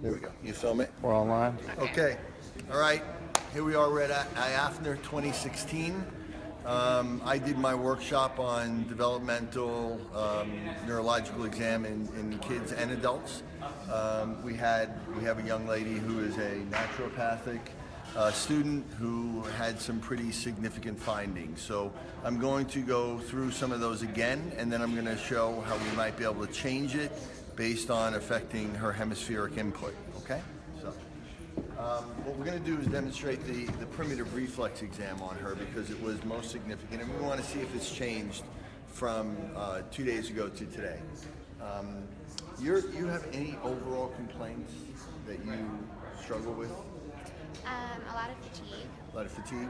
There we go. You film it? We're online. Okay. All right. Here we are. We're at IAFNR 2016. I did my workshop on developmental neurological exam in kids and adults. We have a young lady who is a naturopathic student who had some pretty significant findings. So I'm going to go through some of those again, and then I'm going to show how we might be able to change it based on affecting her hemispheric input. Okay? So what we're going to do is demonstrate the primitive reflex exam on her because it was most significant, and we want to see if it's changed from 2 days ago to today. You have any overall complaints that you struggle with? A lot of fatigue. A lot of fatigue?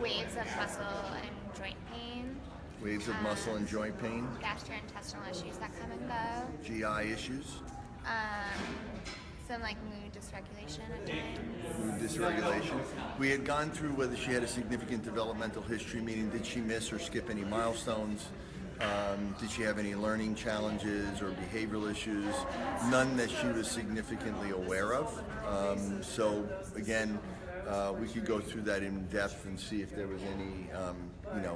Waves of muscle and joint pain. Waves of muscle and joint pain? Gastrointestinal issues that come and go. GI issues? Some like mood dysregulation at times. Mood dysregulation. We had gone through whether she had a significant developmental history, meaning did she miss or skip any milestones? Did she have any learning challenges or behavioral issues? None that she was significantly aware of. So again, we could go through that in depth and see if there was any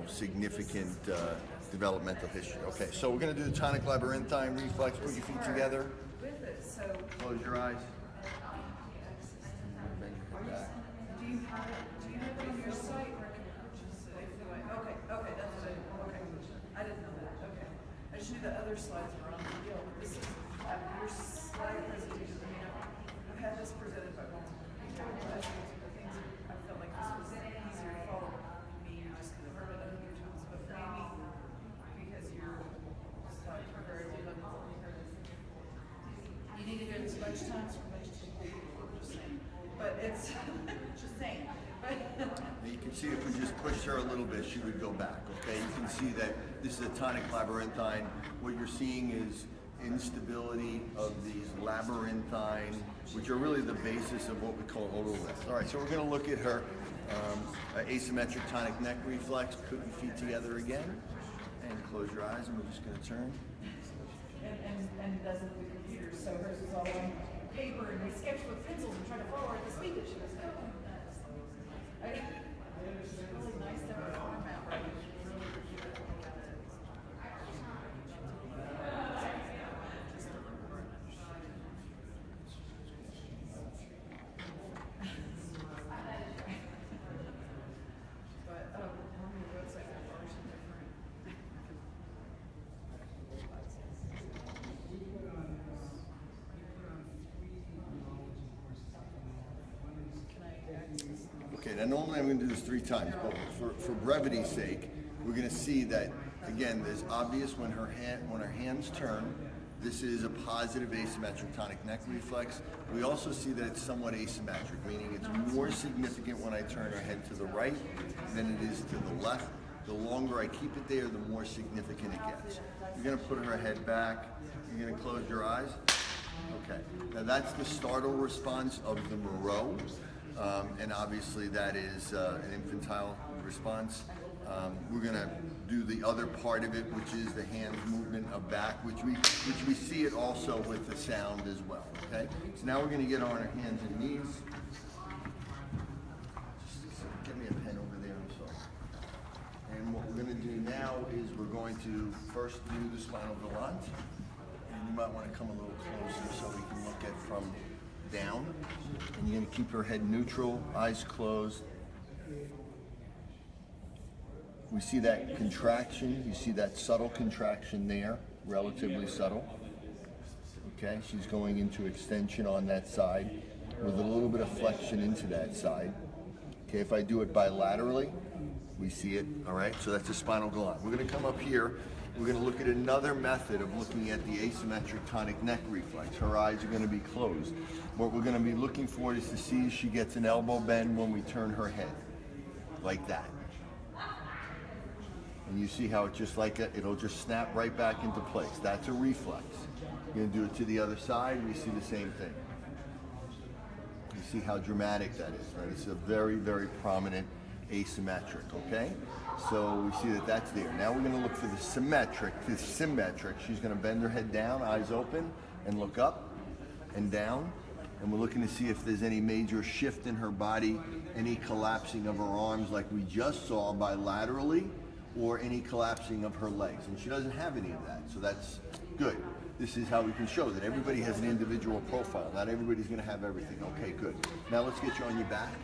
significant developmental history. Okay, so we're going to do the tonic labyrinthine reflex. Put your feet together. Close your eyes. Do you have it on your site or can I purchase it? Okay, that's what I didn't know that. Okay. I just knew the other slides were on the deal. This is your slide presentation. I mean, I've had this presented by one before, but the things I felt like this was easier to follow me just because I've heard it other times, but maybe because your slides were very well done. You need to hear this a bunch of times for most people. Just saying. But it's just saying. You can see if we just pushed her a little bit, she would go back, okay? You can see that this is a tonic labyrinthine. What you're seeing is instability of these labyrinthine, which are really the basis of what we call otoliths. All right, so we're going to look at her asymmetric tonic neck reflex. Put your feet together again, and close your eyes, and we're just going to turn. And doesn't the computer, so hers is all on paper, and we sketch with pencils and try to follow her at the speed that she was going. It's really nice to have a format right. But on the website, the bars are different. Okay, now normally I'm going to do this 3 times, but for brevity's sake, we're going to see that, again, there's obvious when her hands turn, this is a positive asymmetric tonic neck reflex. We also see that it's somewhat asymmetric, meaning it's more significant when I turn her head to the right than it is to the left. The longer I keep it there, the more significant it gets. You're going to put her head back. You're going to close your eyes. Okay, now that's the startle response of the Moreau. And obviously that is an infantile response. We're going to do the other part of it, which is the hand movement of back, which we see it also with the sound as well. Okay, so now we're going to get on our hands and knees. Just get me a pen over there. I'm sorry. And what we're going to do now is we're going to first do the spinal galant, and you might want to come a little closer so we can look at from down, and you're going to keep her head neutral, eyes closed. We see that contraction, you see that subtle contraction there, relatively subtle. Okay, she's going into extension on that side with a little bit of flexion into that side. Okay, if I do it bilaterally, we see it, all right? So that's a spinal galant. We're going to come up here. We're going to look at another method of looking at the asymmetric tonic neck reflex. Her eyes are going to be closed. What we're going to be looking for is to see if she gets an elbow bend when we turn her head, like that. And you see how it just like it'll just snap right back into place. That's a reflex. You're going to do it to the other side. We see the same thing. You see how dramatic that is, right? It's a very, very prominent asymmetric, okay? So we see that that's there. Now we're going to look for the symmetric. She's going to bend her head down, eyes open, and look up. and down. And we're looking to see if there's any major shift in her body, any collapsing of her arms like we just saw bilaterally, or any collapsing of her legs. And she doesn't have any of that, so that's good. This is how we can show that everybody has an individual profile. Not everybody's gonna have everything. Okay, good. Now let's get you on your back.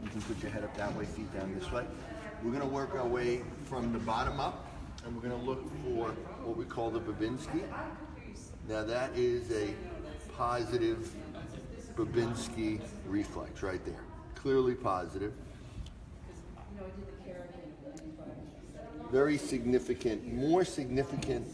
You can put your head up that way, feet down this way. We're gonna work our way from the bottom up, and we're gonna look for what we call the Babinski. Now that is a positive Babinski reflex right there. Clearly positive. Very significant, more significant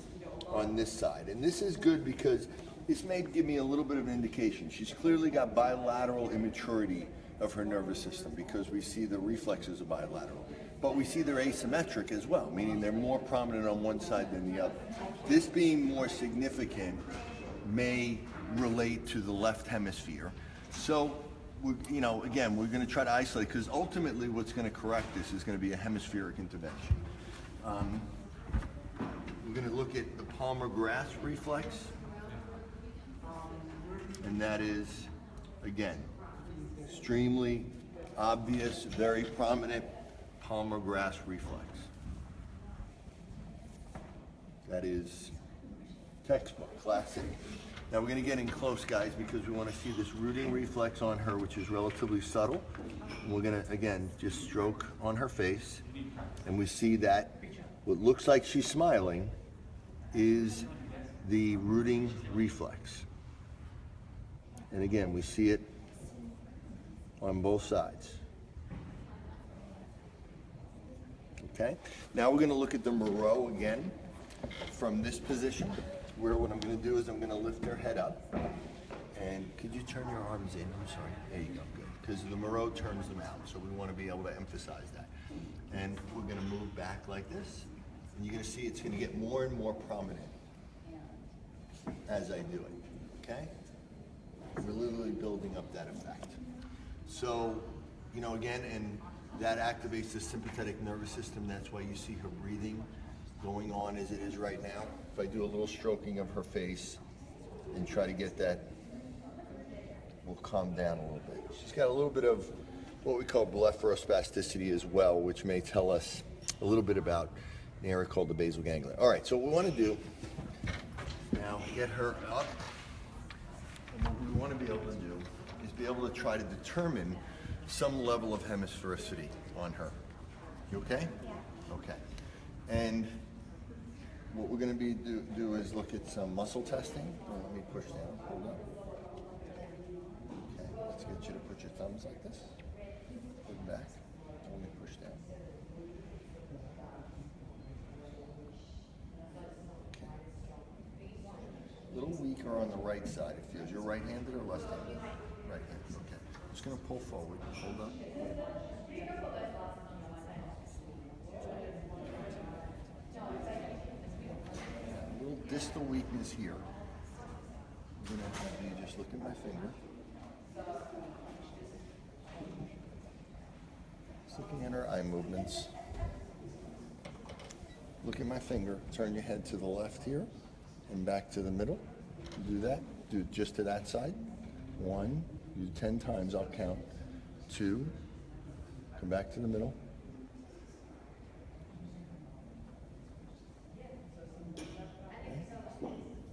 on this side. And this is good because this may give me a little bit of an indication. She's clearly got bilateral immaturity of her nervous system because we see the reflexes are bilateral. But we see they're asymmetric as well, meaning they're more prominent on one side than the other. This being more significant may relate to the left hemisphere. So, again, we're going to try to isolate because ultimately what's going to correct this is going to be a hemispheric intervention. We're going to look at the palmar grasp reflex, and that is, again, extremely obvious, very prominent palmar grasp reflex. That is textbook, classic. Now we're going to get in close, guys, because we want to see this rooting reflex on her, which is relatively subtle. And we're going to, again, just stroke on her face, and we see that what looks like she's smiling is the rooting reflex. And again, we see it on both sides. Okay? Now we're going to look at the Moreau again from this position, where what I'm going to do is I'm going to lift her head up. And could you turn your arms in? I'm sorry. There you go. Good. Because the Moreau turns them out, so we want to be able to emphasize that. And we're going to move back like this. And you're going to see it's going to get more and more prominent as I do it. Okay? We're literally building up that effect. So, again, and that activates the sympathetic nervous system. That's why you see her breathing going on as it is right now. If I do a little stroking of her face and try to get that, we'll calm down a little bit. She's got a little bit of what we call blepharospasticity as well, which may tell us a little bit about an area called the basal ganglia. All right, so what we want to do now, get her up. And what we want to be able to do is be able to try to determine some level of hemisphericity on her. You okay? Yeah. Okay. And what we're going to do is look at some muscle testing. Let me push down. Hold up. Okay. Let's get you to put your thumbs like this. Put them back. Let me push down. Okay. A little weaker on the right side. It feels. You're right-handed or left-handed? Right-handed. Okay. Just going to pull forward. Hold up. Distal weakness here. I'm going to have you just look at my finger. Just looking at her eye movements. Look at my finger. Turn your head to the left here and back to the middle. Do that. Do it just to that side. 1. Do 10 times. I'll count. 2. Come back to the middle.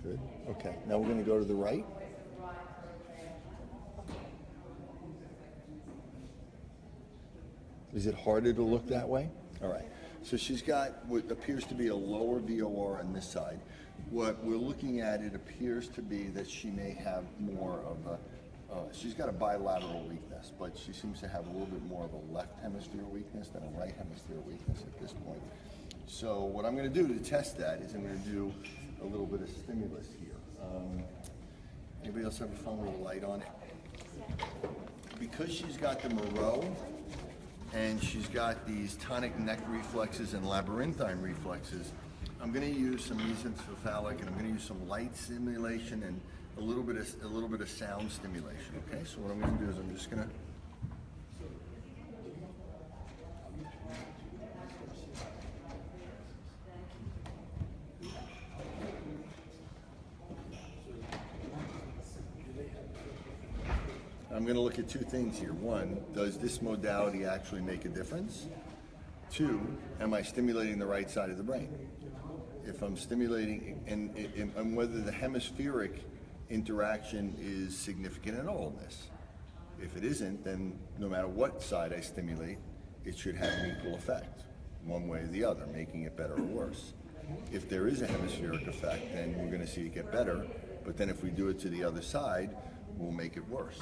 Good. Okay. Now we're going to go to the right. Is it harder to look that way? All right. So she's got what appears to be a lower VOR on this side. What we're looking at, it appears to be that she may have more of a, she's got a bilateral weakness, but she seems to have a little bit more of a left hemisphere weakness than a right hemisphere weakness at this point. So what I'm going to do to test that is I'm going to do a little bit of stimulus here. Anybody else have a phone with a light on it? Because she's got the Moreau and she's got these tonic neck reflexes and labyrinthine reflexes, I'm going to use some mesencephalic and I'm going to use some light stimulation and a little bit of sound stimulation. Okay, so what I'm going to do is I'm just going to I'm going to look at two things here. One, does this modality actually make a difference? Two, am I stimulating the right side of the brain? If I'm stimulating, and whether the hemispheric interaction is significant at all in this. If it isn't, then no matter what side I stimulate, it should have an equal effect, one way or the other, making it better or worse. If there is a hemispheric effect, then we're going to see it get better, but then if we do it to the other side, we'll make it worse.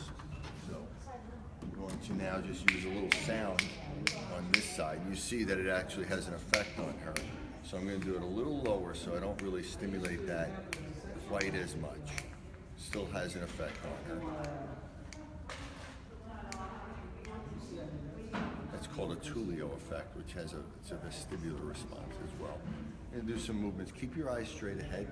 So I'm going to now just use a little sound on this side. You see that it actually has an effect on her. So I'm going to do it a little lower so I don't really stimulate that quite as much. Still has an effect on her. That's called a Tullio effect, which has it's a vestibular response as well. I'm going to do some movements. Keep your eyes straight ahead.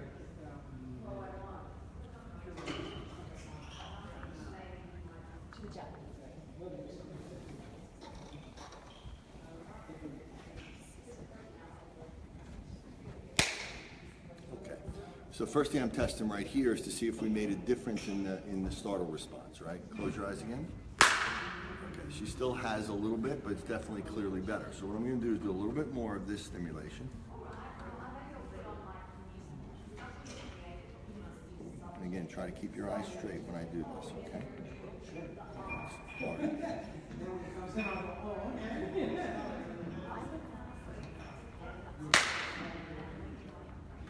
Okay. So first thing I'm testing right here is to see if we made a difference in the startle response, right? Close your eyes again. Okay, she still has a little bit, but it's definitely clearly better. So what I'm going to do is do a little bit more of this stimulation. And again, try to keep your eyes straight when I do this, okay?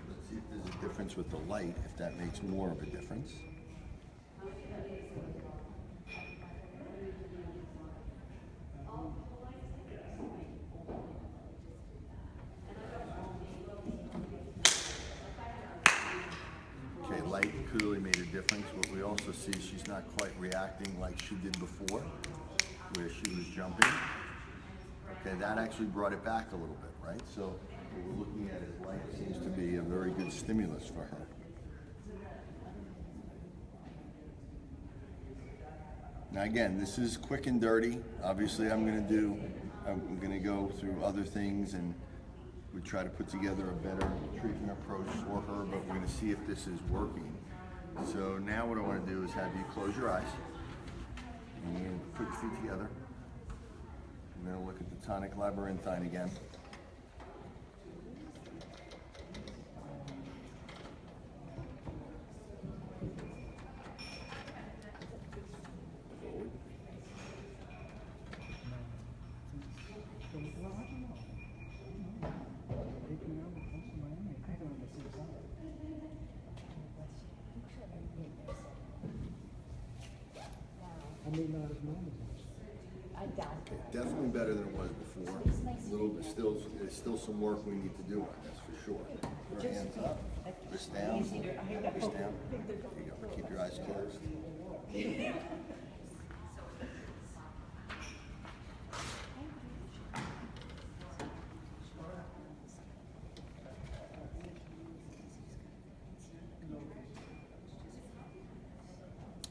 Let's see if there's a difference with the light, if that makes more of a difference. Okay, light clearly made a difference. What we also see is she's not quite reacting like she did before, where she was jumping. Okay, that actually brought it back a little bit, right? So what we're looking at is light seems to be a very good stimulus for her. Now again, this is quick and dirty. Obviously I'm gonna go through other things and we try to put together a better treatment approach for her, but we're gonna see if this is working. So now what I wanna do is have you close your eyes and you're gonna put your feet together. I'm gonna look at the tonic labyrinthine again. Okay, definitely better than it was before. A little bit still, there's still some work we need to do on this for sure. Put your hands up, wrist down, wrist down. There you go. Keep your eyes closed.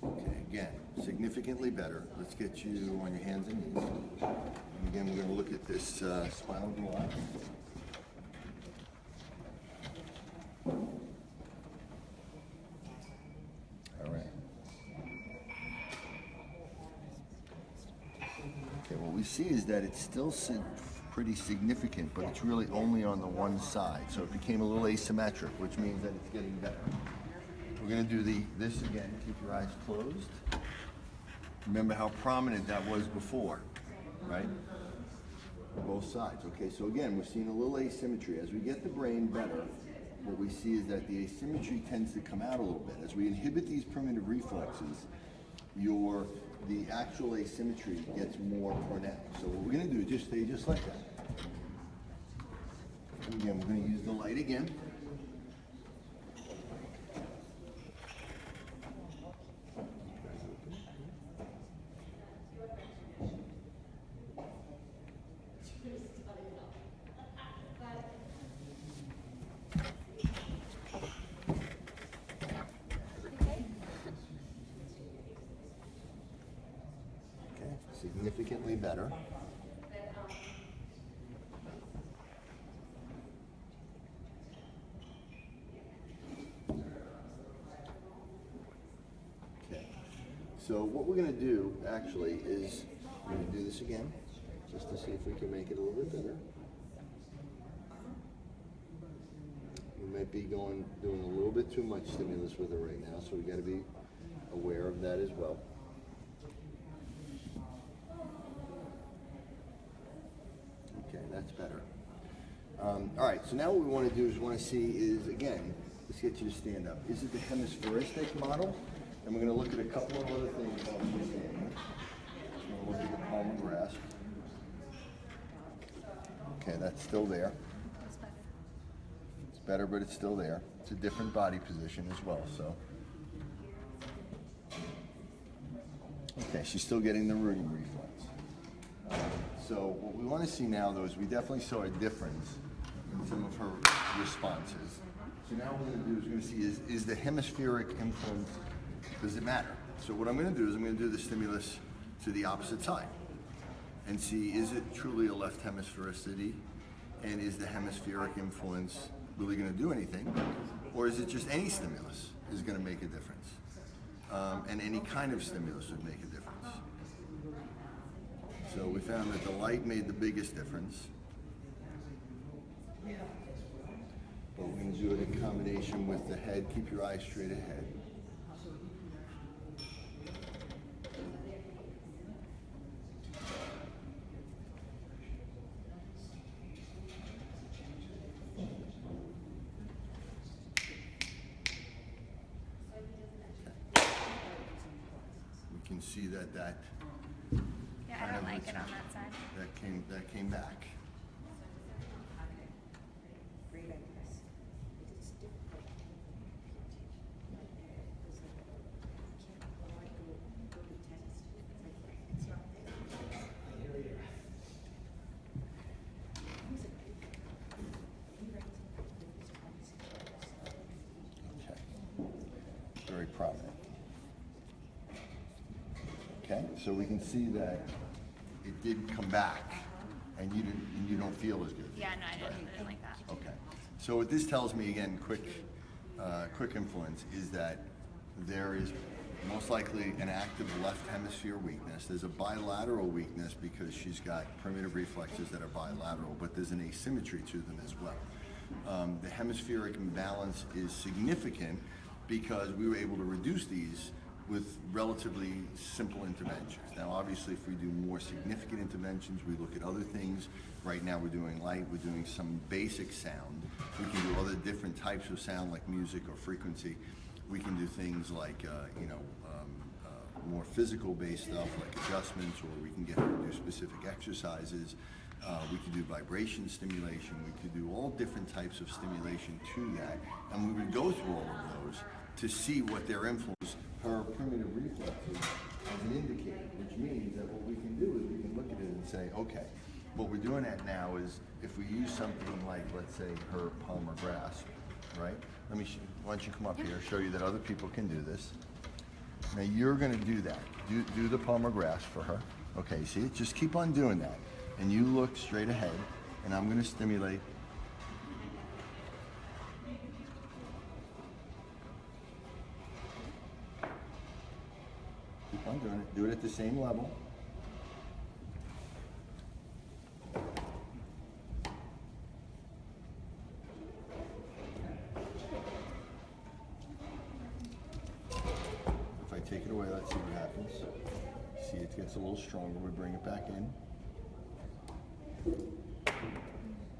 Okay, again, significantly better. Let's get you on your hands and knees. And again, we're going to look at this spinal glide. All right. Okay, what we see is that it's still pretty significant, but it's really only on the one side. So it became a little asymmetric, which means that it's getting better. We're going to do this again. Keep your eyes closed. Remember how prominent that was before, right? Both sides. Okay, so again, we're seeing a little asymmetry. As we get the brain better, what we see is that the asymmetry tends to come out a little bit. As we inhibit these primitive reflexes, the actual asymmetry gets more pronounced. So what we're going to do is just stay just like that. And again, we're going to use the light again. Significantly better. Okay, So what we're going to do actually is we're going to do this again, just to see if we can make it a little bit better. We might be doing a little bit too much stimulus with her right now, so we got to be aware of that as well. Okay, that's better. All right, so now what we want to do is see is, again, let's get you to stand up. Is it the hemispheristic model? And we're going to look at a couple of other things while she's standing. We're going to look at the palm grasp. Okay, that's still there. It's better, but it's still there. It's a different body position as well, so. Okay, she's still getting the rooting reflex. So what we want to see now, though, is we definitely saw a difference in some of her responses. So now what we're going to do is we're going to see is the hemispheric influence, does it matter? So what I'm going to do is I'm going to do the stimulus to the opposite side and see, is it truly a left hemisphericity, and is the hemispheric influence really going to do anything, or is it just any stimulus is going to make a difference? And any kind of stimulus would make a difference. So we found that the light made the biggest difference. But we're going to do it in combination with the head. Keep your eyes straight ahead. We can see that Yeah, I don't like it on that side. that came back. Okay. Very prominent. Okay, so we can see that it did come back, and you don't feel as good. Yeah, no, I didn't like that. Okay, so what this tells me, again, quick influence, is that there is most likely an active left hemisphere weakness. There's a bilateral weakness because she's got primitive reflexes that are bilateral, but there's an asymmetry to them as well. The hemispheric imbalance is significant because we were able to reduce these with relatively simple interventions. Now, obviously, if we do more significant interventions, we look at other things. Right now, we're doing light, we're doing some basic sound. We can do other different types of sound, like music or frequency. We can do things like, more physical-based stuff, like adjustments, or we can get her to do specific exercises. We could do vibration stimulation. We could do all different types of stimulation to that, and we would go through all of those to see what their influence. Her primitive reflexes as an indicator, which means that what we can do is we can look at it and say, okay, what we're doing at now is if we use something like, let's say, her palmar grasp, right? Why don't you come up here, show you that other people can do this. Now you're going to do that. Do the palmar grasp for her. Okay, see? Just keep on doing that. And you look straight ahead, and I'm going to stimulate. Keep on doing it. Do it at the same level. If I take it away, let's see what happens. See, it gets a little stronger. We bring it back in.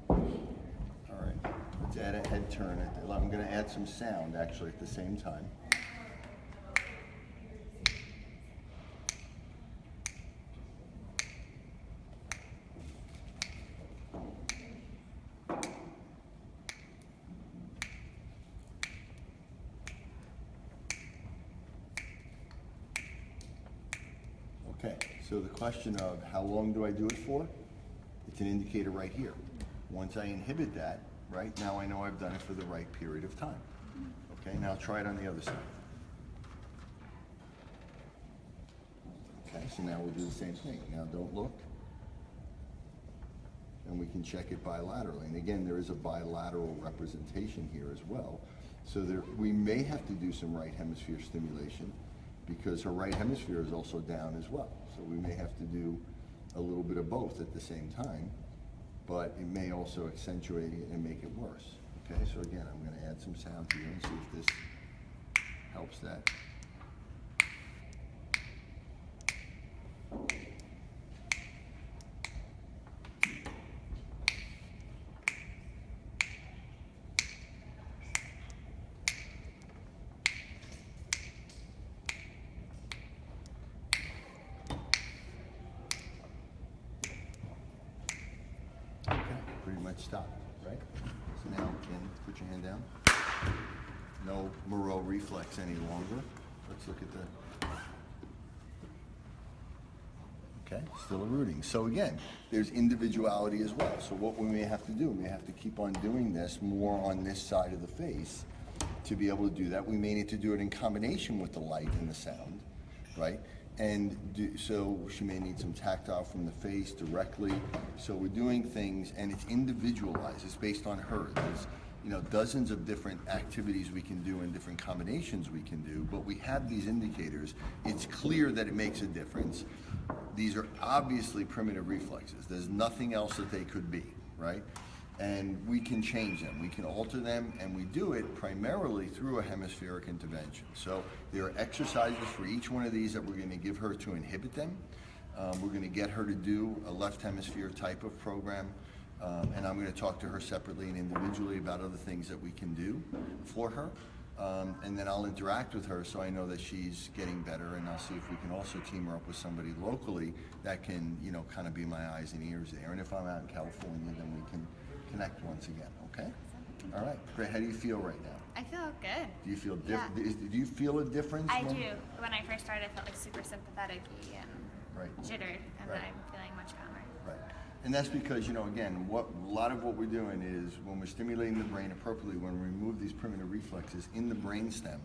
All right, let's add a head turn. I'm going to add some sound, actually, at the same time. Okay, so the question of how long do I do it for? It's an indicator right here. Once I inhibit that, right, now I know I've done it for the right period of time. Okay, now try it on the other side. Okay, so now we'll do the same thing. Now don't look. And we can check it bilaterally. And again, there is a bilateral representation here as well. So we may have to do some right hemisphere stimulation because her right hemisphere is also down as well. So we may have to do a little bit of both at the same time, but it may also accentuate it and make it worse. Okay, so again, I'm going to add some sound here and see if this helps that. Okay, pretty much stopped, right? So now, again, put your hand down. No melillo reflex any longer. Let's look at the... Okay, still a rooting. So again, there's individuality as well. So what we may have to do, we may have to keep on doing this more on this side of the face to be able to do that. We may need to do it in combination with the light and the sound, right? And so she may need some tactile from the face directly. So we're doing things, and it's individualized. It's based on her. There's, you know, dozens of different activities we can do and different combinations we can do, but we have these indicators. It's clear that it makes a difference. These are obviously primitive reflexes. There's nothing else that they could be, right? And we can change them, we can alter them, and we do it primarily through a hemispheric intervention. So there are exercises for each one of these that we're going to give her to inhibit them. We're going to get her to do a left hemisphere type of program, and I'm going to talk to her separately and individually about other things that we can do for her. And then I'll interact with her so I know that she's getting better, and I'll see if we can also team her up with somebody locally that can, you know, kind of be my eyes and ears there. And if I'm out in California, then we can connect once again, okay? All right, great. How do you feel right now? I feel good. Do you feel Yeah. different? Do you feel a difference? I do. When I first started, I felt like super sympathetic-y and Right. jittered, and Right. then I'm feeling much calmer. Right. And that's because, you know, again, a lot of what we're doing is when we're stimulating the brain appropriately, when we remove these primitive reflexes in the brainstem,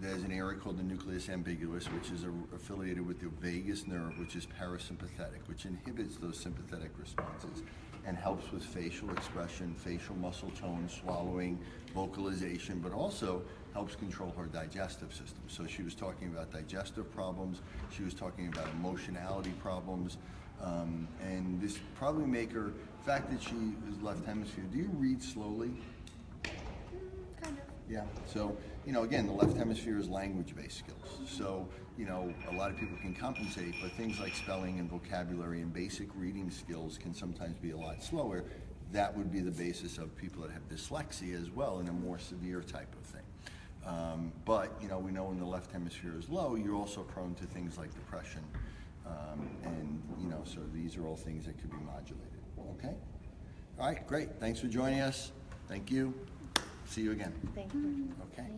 there's an area called the nucleus ambiguus, which is affiliated with the vagus nerve, which is parasympathetic, which inhibits those sympathetic responses and helps with facial expression, facial muscle tone, swallowing, vocalization, but also helps control her digestive system. So she was talking about digestive problems, she was talking about emotionality problems, and this probably make her, the fact that she is left hemisphere, do you read slowly? Kind of. Yeah, so, you know, again, the left hemisphere is language-based skills. So, you know, a lot of people can compensate, but things like spelling and vocabulary and basic reading skills can sometimes be a lot slower. That would be the basis of people that have dyslexia as well in a more severe type of thing. But, you know, we know when the left hemisphere is low, you're also prone to things like depression. And, you know, so these are all things that could be modulated, okay? All right, great. Thanks for joining us. Thank you. See you again. Thank you. Okay.